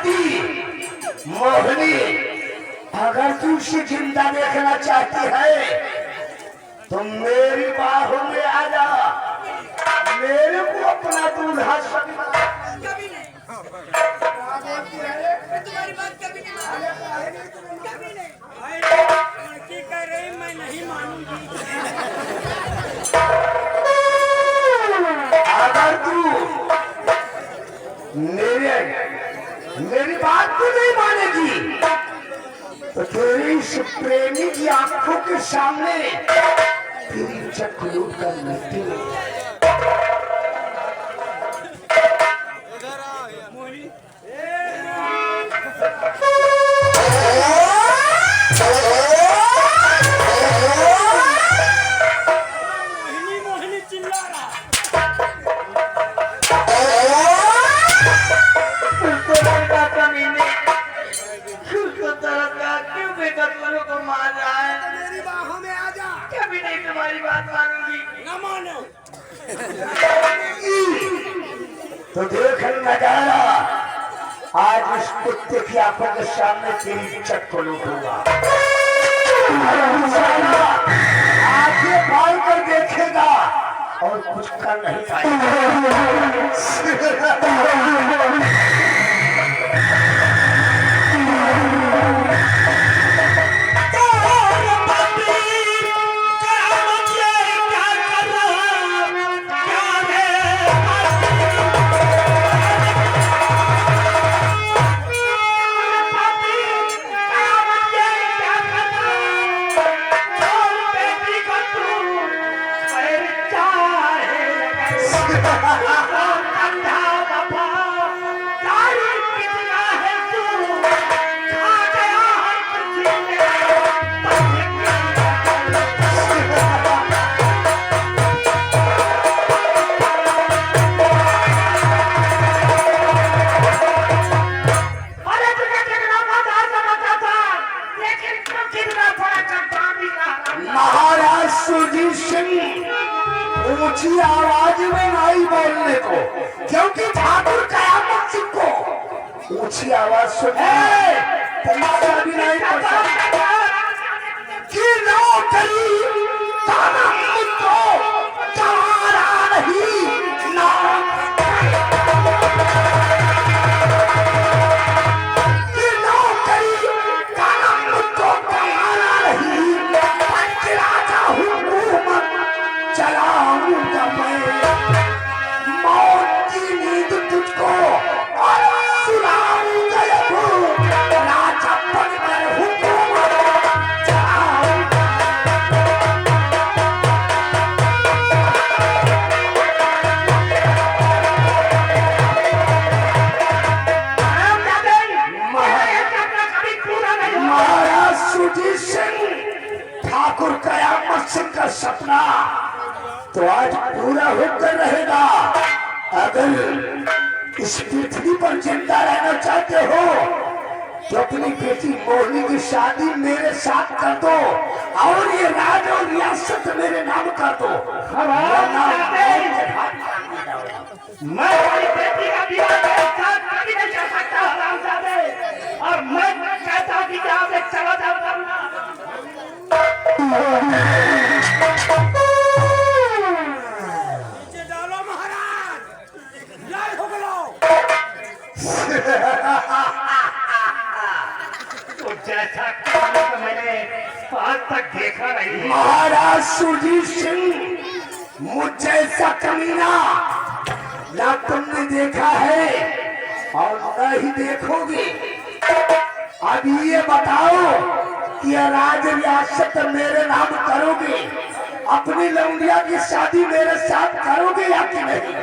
बेटी मोहिनी, अगर तू उसे जिंदा देखना चाहती है तो मेरी बाहों में आ जा, मेरे को अपना दूल्हा समझ। कभी नहीं, तुम्हारी बात कभी नहीं। लड़की कह रही मैं नहीं मानूंगी। अगर तू मेरी बात को नहीं मानेगी तो तेरी इस प्रेमी की आंखों के सामने तेरी इज्जत लूट कर मिलती है। मोहिनी चिल्ला रहा। क्यों बेटा दोनों को मार रहा है? मेरी बाहों में आ जा। कभी नहीं तुम्हारी बात मानूंगी। न मानो। तो देख नजारा, आज इस कुत्ते की आंखों के सामने तेरी इज्जत को लूटूंगा। आंखें फाड़ कर देखेगा और कुछ कर नहीं पाएगा। महाराज सुरजीत सिंह ऊंची आवाज में नहीं बोलने को, क्योंकि ठाकुर कयामत सिंह को ऊंची आवाज सुने तमाशा भी नहीं पड़ता कि नौकरी नहीं नाम चलाऊंगा मैं मौत की नींद तुझको और सुनाऊंगा राजा बनकर हुकूमत चलाऊंगा। महाराज सुरजीत सिंह ठाकुर कयामत सिंह का सपना तो आज पूरा होकर रहेगा। अगर इस पृथ्वी पर जिंदा रहना चाहते हो तो अपनी बेटी मोहिनी की शादी मेरे साथ कर दो और ये राज और रियासत मेरे नाम कर दो। मैं अपनी बेटी का विवाह मेरे साथ कभी नहीं कर सकता हरामजादे, और मैं कहता हूं कि आप एक चला जाओ तो जैसा तो मैंने आज तक देखा नहीं। महाराज सुरजीत सिंह मुझ जैसा कमीना ना तुमने देखा है और न ही देखोगे। अब ये बताओ कि राज रियासत मेरे नाम करोगे, अपनी लौंडिया की शादी मेरे साथ करोगे या कि नहीं?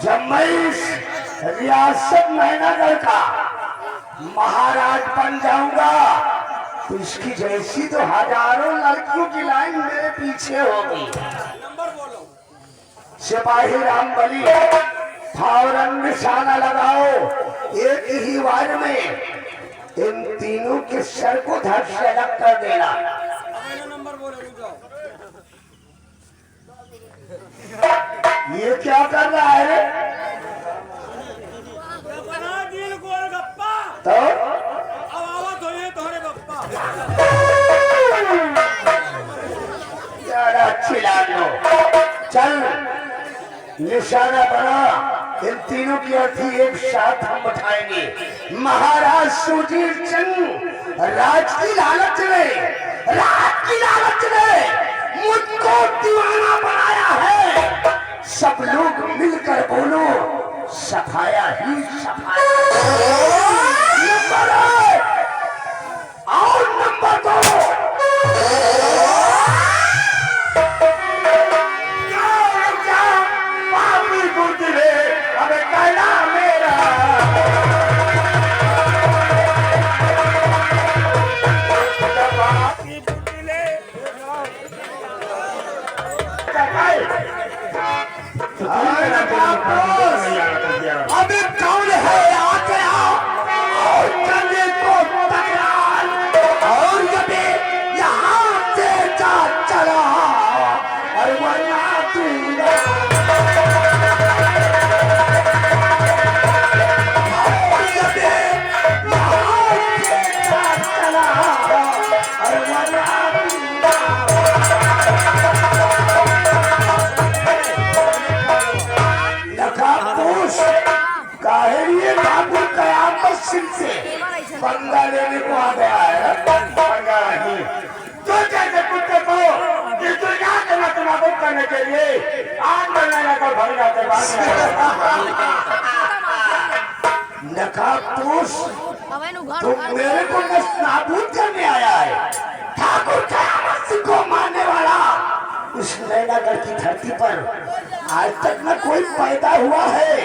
जब मैं इस रियासत मैनागढ़ का महाराज बन जाऊंगा तो इसकी जैसी तो हजारों लड़कियों की लाइन मेरे पीछे होगी। सिपाही राम बली फौरन निशाना लगाओ, एक ही वार में इन तीनों के सर को धड़ से अलग कर देना। ये क्या कर रहा है रे? बना दिल गोलगप्पा तो अब आवत होइए तोहरे गप्पा ज्यादा चिल्ला लो। चल निशाना बना, इन तीनों की अर्थी एक साथ हम उठाएंगे। महाराज सुधीर चंद राज की लालच ने मुझको दीवाना बनाया है। सब लोग मिलकर बोलो सफाया ही सफाया। नंबर एक और नंबर दो अबे कौन है आके आओ और कंधे को टकराल और जबे यहाँ से जा चला और वरना तू और जबे यहाँ से जा चला और वरना काहे ठाकुर कयामत सिंह से पंगा लेने को आ गया है। पंगा नहीं तो जैसे कुत्ते को इस दुनिया के नतमस्तक करने के लिए आग बनाने का भर जाते नकाबपोश तुम मेरे को नाबूद करने आया है। ठाकुर कयामत सिंह को मारने वाला इस नैनागढ़ की धरती पर आज तक न कोई पैदा हुआ है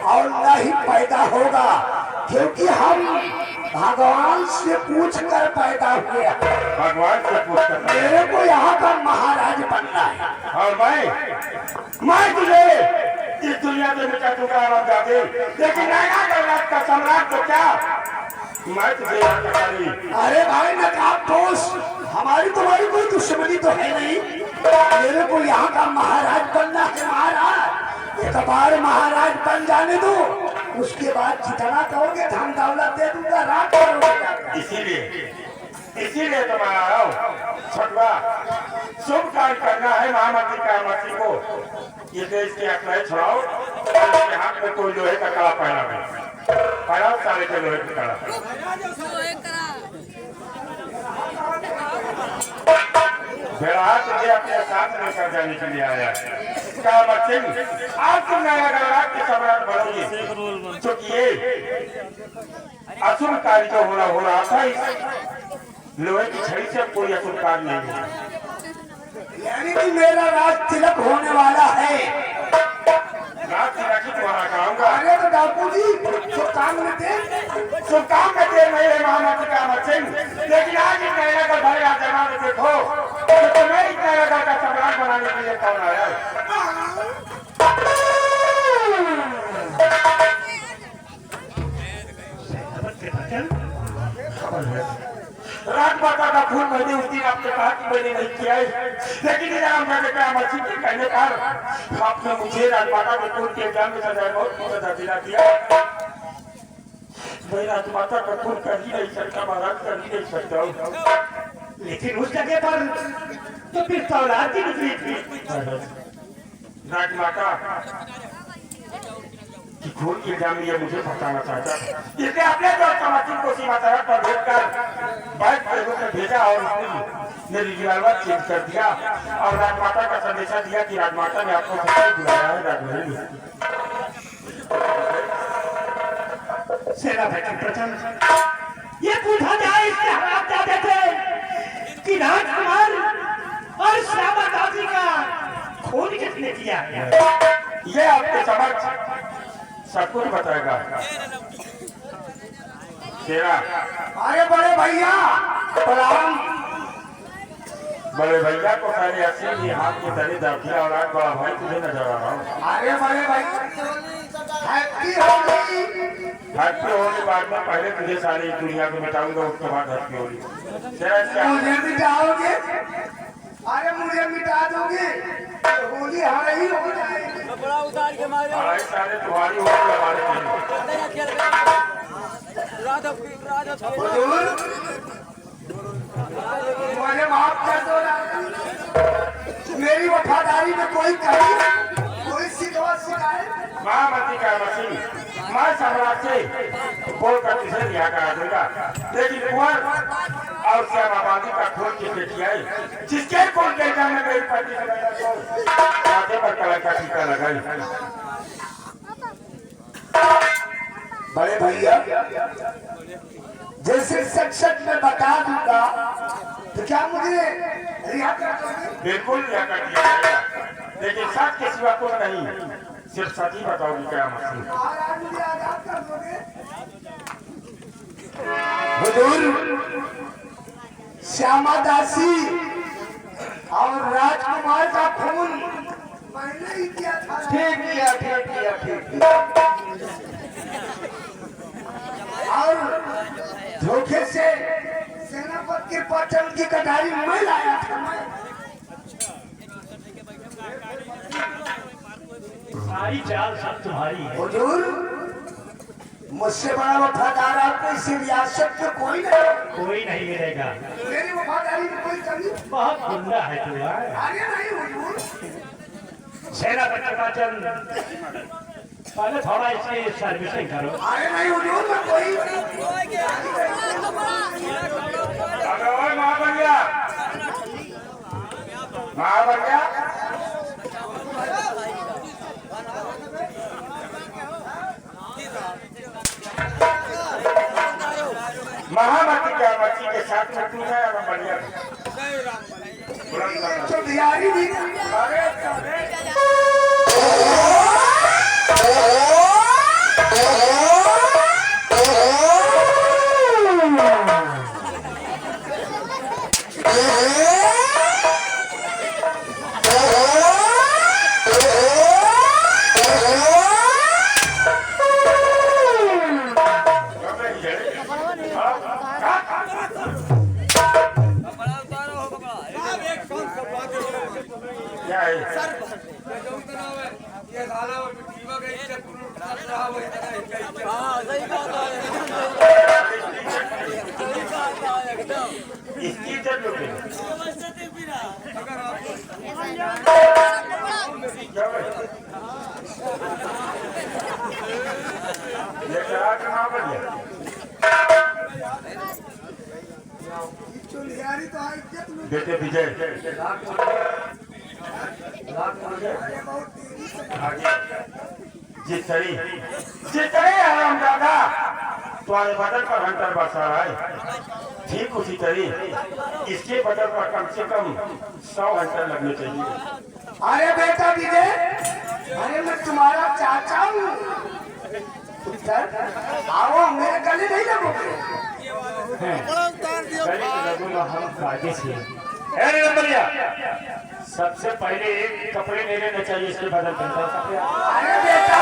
और न ही पैदा होगा, क्योंकि हम भगवान से पूछ कर पैदा हुए। भगवान से पूछ कर मेरे को यहाँ का महाराज बनना है और मैं तुझे इस दुनिया से मिटा चुका आराम जाते, लेकिन नैनागढ़ का सम्राट तो क्या मैं तुझे यहाँ का नहीं। अरे भाई नकाबपोश हमारी तुम्हारी कोई दुश्मनी तो है नहीं। मेरे को यहाँ का महाराज बनना है। महाराज एक बार महाराज बन जाने दो, उसके बाद जितना कहोगे धन दौलत दे दूंगा, रात करोगे। इसीलिए तो मैं आया हूँ। छठवा शुभ कार्य करना है महामंत्री कयामत को। ये देश के अकड़ाई छुड़ाओ, इसके हाथ में कोई लोहे का कड़ा पहना सारे के लोहे का कड़ा। फिलहाल तुझे अपने साथ लेकर जाने के लिए आया है। कयामत सिंह आज तुम नैनागढ़ के सम्राट बनोगे, क्योंकि ये असुर कार्य जो हो रहा था इस लोहे की छड़ी से कोई असुर कार्य नहीं हुआ। यानी कि मेरा राज तिलक होने वाला है। राज तिलक ही तुम्हारा काम का। अरे तो डाकू जी शुभ काम में दे नहीं है महामंत्री कयामत सिंह, लेकिन आज इस नैनागढ़ भरे जमाने देखो तो तुम्हें इस नैनागढ़ का सम्राट बनाने के लिए कौन आया है। राजमाता का खून मैंने उस दिन आपसे कहा कि मैंने नहीं किया है, लेकिन कयामत सिंह के कहने पर आपने मुझे राजमाता के खून के इल्जाम में सजा बहुत सजा दिला दिया। मैं राजमाता का खून कर ही नहीं सकता, महाराज कर ही नहीं सकता। लेकिन उस जगह पर तो फिर औलाद की निकली थी। राजमाता कि खून के इल्जाम लिए मुझे फंसाना चाहता, इसलिए आपने जो कयामत को सीमा तरफ पर रोककर बाइक पर भेजा और मेरी रिवाल्वर चेंज कर दिया और राजमाता का संदेशा दिया कि राजमाता ने आपको बुलाया है। राजमहल सेना प्रचंड ये पूछा जाए इससे हम आप चाहते थे कि राजकुमार और श्यामा दासी का खून किसने किया, ये आपके समझ सब कुछ बताएगा। तेरा अरे बड़े भैया प्रणाम। बड़े भैया को पहले अस्सी हाथ की तरी दाखिला और आज बड़ा भाई तुझे नजर आ रहा हूँ। अरे बड़े भाई हैप्पी होली बाद में पहले तुझे सारी दुनिया को मिटाऊंगा, उसके बाद हैप्पी होली। मुझे मिटाओगे? अरे मुझे मिटा दोगे? होली आ रही हो जाएगी। बड़ा उतार के मारे हमारी सारे तुम्हारी होगी हमारे नहीं। हुजूर, मुझे माफ कर दो ना। मेरी वफादारी में कोई कमी, कोई शिकायत महामती का मसीह मैं सम्राट से बोलकर तुझे रिहा करा दूंगा, लेकिन कुंवर और श्यामाबादी का खोल की बेटी आई, जिसके खोल के जाने मेरी पति को माथे पर कलंक का टीका लगाई। बड़े भैया, जैसे सच में बता दूंगा तो क्या मुझे रिहा कर दोगे? बिल्कुल रिहा कर दिया जाएगा, लेकिन सच के सिवा कुछ नहीं, सिर्फ सच ही बताओगी क्या मसीह। महाराज मुझे आजाद कर दोगे? हुजूर, श्यामा दासी और राजकुमार का खून मैंने ही किया था। ठीक किया। और धोखे से सेनापति के पटल की कटारी मैं लाया था। सारी चाल सब तुम्हारी है। हुजूर, मुझसे बड़ा वफादार आपको इस रियासत में कोई नहीं। कोई नहीं मिलेगा। मेरी वफादारी में कोई कमी बहुत गुंडा है तू यार। आगे नहीं हुजूर। सेनापति पाचन पहले थोड़ा इसकी सर्विसिंग करो। आगे नहीं हुजूर, मैं कोई अरे ओए महाबलिया, महाबलिया, महामती का मच्छी के साथ में तू है और बढ़िया तो बिहारी भी अरे क्या है? इसकी इज्जत लुटे। क्या भाई? ये करा के महाबलिया। बिहारी तो इज्जत में बेटे विजय जितने आराम दादा तुम्हारे बदल पर हंटर बसा रहा है, ठीक उसी तरह इसके बदल पर कम से कम 100 हंटर लगने चाहिए। अरे बेटा विजय, अरे मैं तुम्हारा चाचा हूँ। पुत्र, आओ मेरे गले नहीं लगोगे। हम आगे से अरे नंबरिया, सबसे पहले एक कपड़े ले लेने चाहिए, इसके बदल करता अरे बेटा